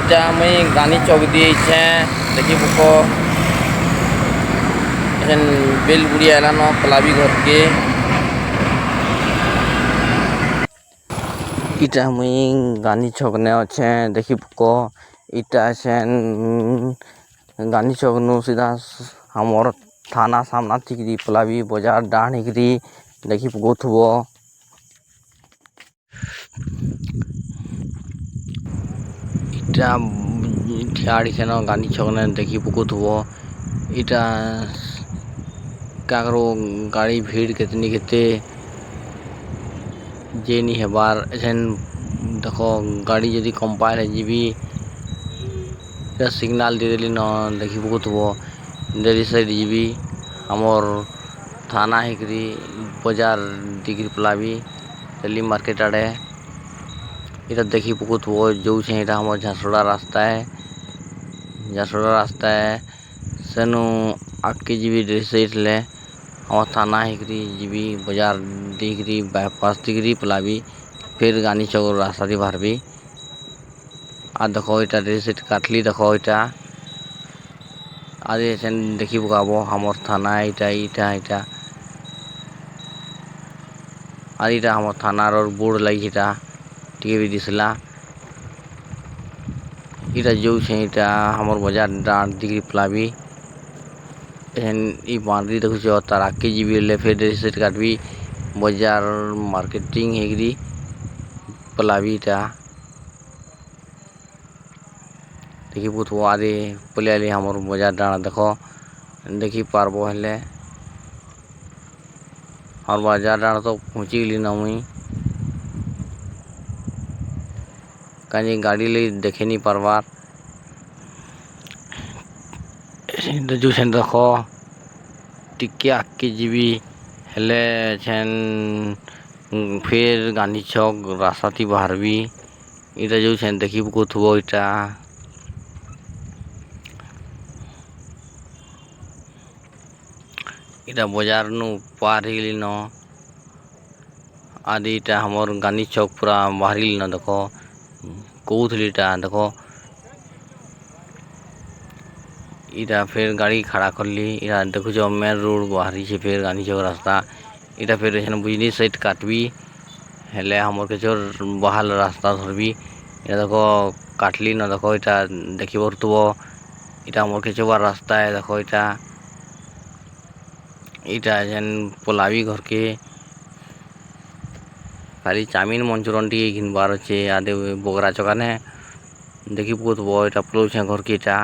इटा मुई गानी चौक दिए देखी बुक बेल बुढ़िया एलान पलाबी घर के इटा मुई गानी चौक ने अच्छे देखी बुक इटा गानी चौक नु सीधा हमर थाना सामना थी पलाबी बाजार डाण हिकरी देखी पकथबो इटा ठियाड़ी से गानी चौक ने देखी पकथबो इटा काकरो गाड़ी भीड़ कितनी केते जेनी हेबार एछन देखो गाड़ी यदि कंपाइल है जीबी सिग्नल दे देली न देखी पकथबो डेली साइड जीबी हमर थाना हिकरी बाजार दिगरी पलाबी दिल्ली मार्केट आड़े इटा देखी पकथबो जो छे इटा हमर झासुड़ा रास्ता है सेनु आके जीबी डेली साइड ले हमर थाना हिकरी जीबी बाजार दिगरी बाईपास दिगरी पलाबी फिर गानी चौक रास्ता दी बाहरबी आ देखो इटा डेली साइड काटली देखो इटा आदि एछन देखी पकाबो हमर थाना इटा आदि इटा हमर थाना और बोर्ड लगी इटा टीवी भी दिसला इटा जो छे इटा हमर बाजार डांड दिगरी पलाबी एहन ई बांधरी देखु छ तारा के जीबी ले फिर डेली साइड काटबी बाजार मार्केटिंग हेगरी पलाबी इटा देखी पुथबो आदि पलियाली हमर बाजार डाण देखो देखी पारबो हेले और बाजार डाण तो पहुंची गली न मुई कानी गाड़ी ले देखे नहीं पारबार जो छन देखो टिके आके जीबी हेले छन फिर गांधी चौक रास्ता थी बाहरबी इटा जो छन देखी पकथबो इटा इटा बाजार नु पार हिगली न आदि इटा हमर गांधी चौक पूरा बाहरी न देखो कौथली इटा देखो इटा फिर गाड़ी खड़ा करली इटा देखो जो मेन रोड बाहरी छे फिर गांधी चौक रास्ता इटा फिर एहन बुझनी साइड काटबी हेले हमर के जोर बहाल रास्ता धरबी इटा देखो काटली न देखो इटा देखी बरतबो इटा हमर के जोर रास्ता है देखो इटा जन पलाबी घर के खाली चाउमिन मंचूरन टी घिनबार अच्छे आदे बोगरा चकाने देखी पकथबो इटा पलो छे घर के इटा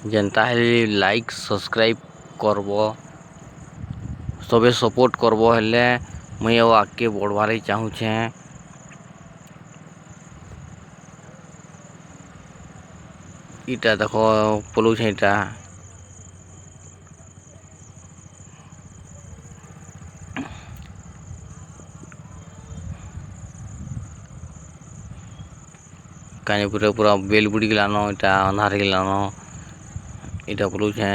जनता है लाइक सब्सक्राइब करबो सबे सपोर्ट करबो हेले मुई आगे बढ़वार चाहू छे इटा देखो पलो छे इटा कानी पूरा बेल बुड़ी गलानो इटा अंधार गलानो इटा पलो छे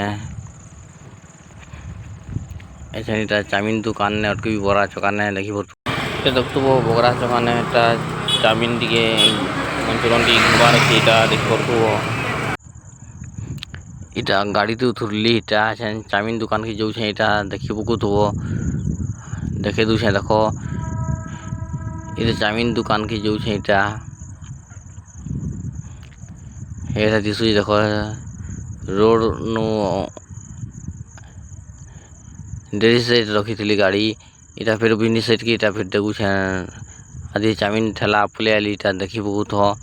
ऐसे इटा चाउमिन दुकान ने अटकी बरा चकाने देखी इटा देखतो बगरा चकाने इटा चाउमिन दिके मंचूरन दी घिनबार इटा देखी परतो इटा गाड़ी तो उतरली इटा चाउमिन दुकान की जो छे इटा देखी पकथबो देखे दू छे देखो इटा चाउमिन दुकान की जो छे इटा एटा दिसु देखो रोड नु डेली साइड रखी थी गाड़ी इटा फिर बिनी साइड की इटा फिर देखु छे आदि चाउमिन ठेला पले आली इटा देखी बहुत हो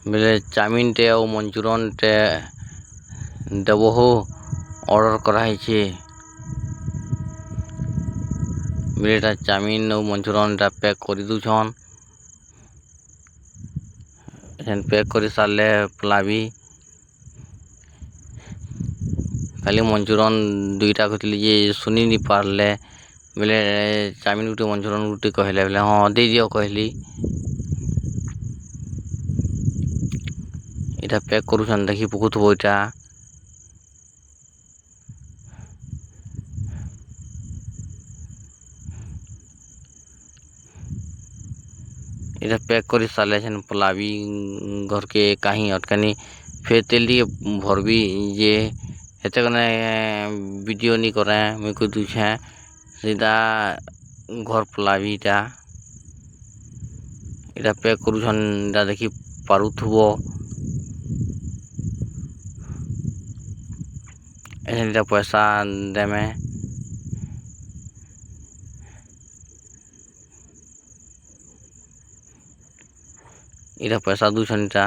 बेले चाउमिन टे और मंचूरन टे देबो हो ऑर्डर कराई छे बेटा चाउमिन और मंचूरन टा पैक कर दू छन एहन पैक कर सारले पलाबी खाली मंचूरन दुईटा कहली जे सुनी नहीं पारले बेले चाउमिन गुटे मंचूरन गुटे कहले बेले हाँ दे दियो कहली इटा पैक करूछन देखी पकथबो इटा এটা প্যাক করে সালে পলাবি ঘরকে কাহি অটকানি ফের তেল দিয়ে ভরবি যে হেতে কনে ভিডিও নি করে মুই কই দুছে সেটা ঘর পলাবি এটা প্যাক করুছন এটা দেখি পারুথব এটা পয়সা দেমে এটা পয়সা দুছন এটা